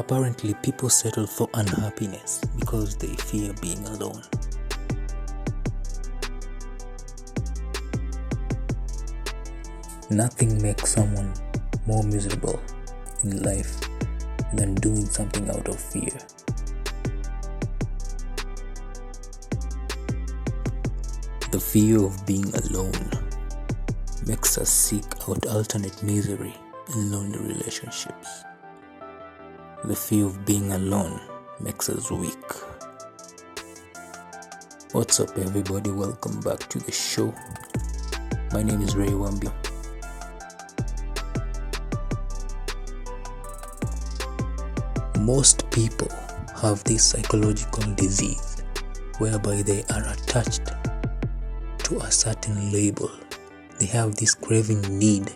Apparently, people settle for unhappiness because they fear being alone. Nothing makes someone more miserable in life than doing something out of fear. The fear of being alone makes us seek out alternate misery in lonely relationships. The fear of being alone makes us weak. What's up, everybody? Welcome back to the show. My name is Ray Wambi. Most people have this psychological disease whereby they are attached to a certain label. They have this craving need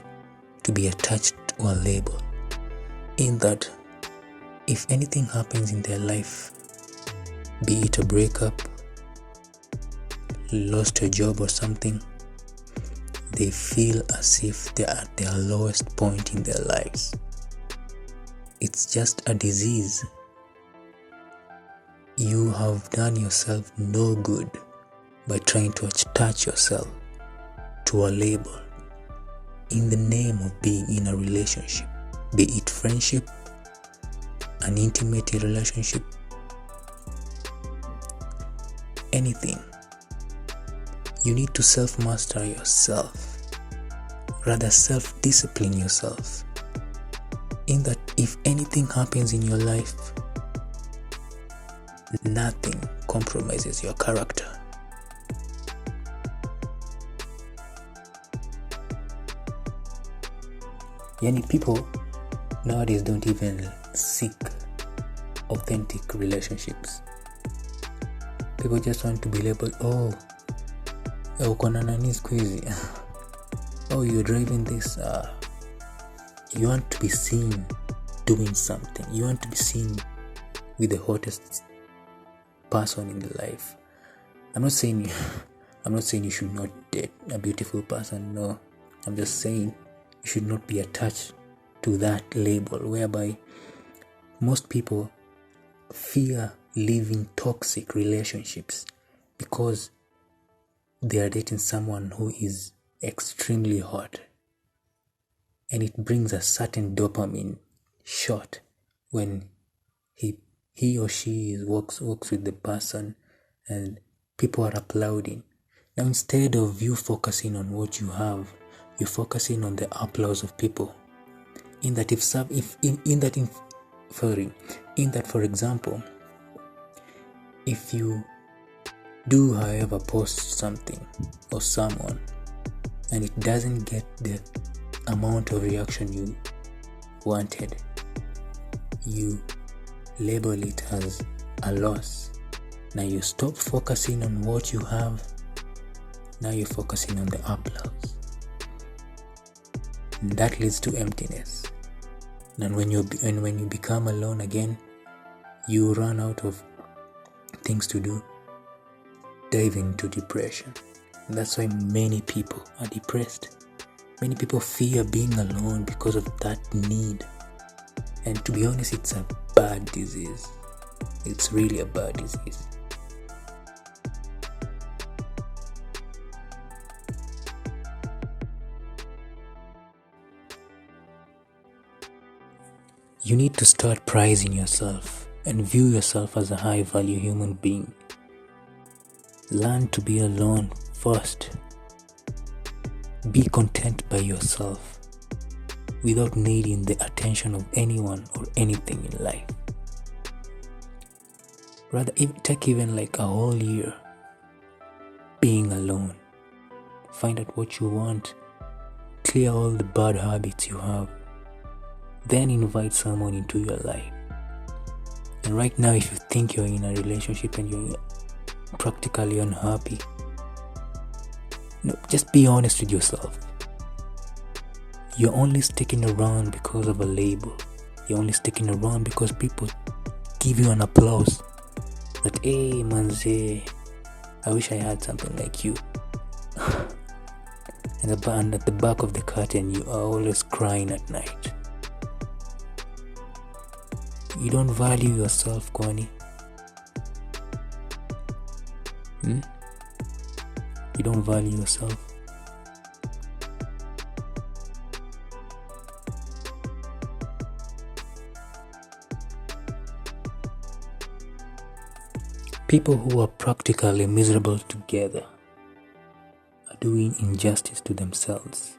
to be attached to a label, in that if anything happens in their life, be it a breakup, lost a job or something, they feel as if they are at their lowest point in their lives. It's just a disease. You have done yourself no good by trying to attach yourself to a label in the name of being in a relationship, be it friendship, an intimate relationship, anything. You need to self-master yourself, rather self-discipline yourself, in that if anything happens in your life, nothing compromises your character. People nowadays don't even seek authentic relationships. People just want to be labeled, uko na nani siku hizi, you're driving this. You want to be seen doing something. You want to be seen with the hottest person in the life. I'm not saying you should not date a beautiful person. No, I'm just saying you should not be attached to that label, whereby most people fear living toxic relationships because they are dating someone who is extremely hot, and it brings a certain dopamine shot when he or she works with the person and people are applauding. Now, instead of you focusing on what you have, you're focusing on the applause of people. In that, for example, if you do, however, post something or someone and it doesn't get the amount of reaction you wanted, you label it as a loss. Now you stop focusing on what you have. Now you're focusing on the applause. That leads to emptiness. And when you become alone again, you run out of things to do, dive into depression. And that's why many people are depressed. Many people fear being alone because of that need. And to be honest, it's a bad disease. It's really a bad disease. You need to start prizing yourself and view yourself as a high-value human being. Learn to be alone first. Be content by yourself without needing the attention of anyone or anything in life. Rather, take even like a whole year being alone. Find out what you want. Clear all the bad habits you have. Then invite someone into your life. And right now, if you think you're in a relationship and you're practically unhappy, just be honest with yourself. You're only sticking around because of a label. You're only sticking around because people give you an applause. That, hey, manze, I wish I had something like you. And at the back of the curtain, you are always crying at night. You don't value yourself, Kwani. You don't value yourself. People who are practically miserable together are doing injustice to themselves.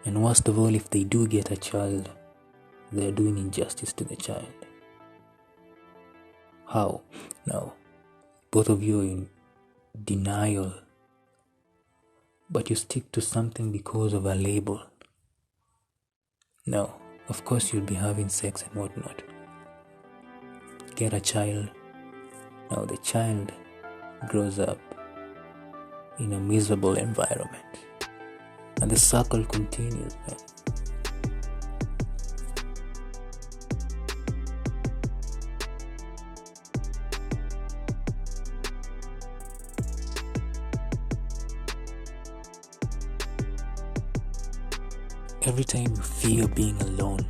And worst of all, if they do get a child, they are doing injustice to the child. How? Now, both of you are in denial, but you stick to something because of a label. Now, of course you'll be having sex and whatnot. Get a child. Now the child grows up in a miserable environment. And the circle continues, man. Every time you fear being alone,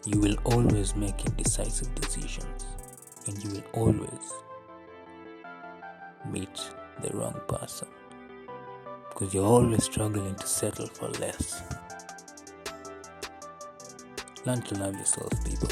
you will always make indecisive decisions, and you will always meet the wrong person, because you're always struggling to settle for less. Learn to love yourself, people.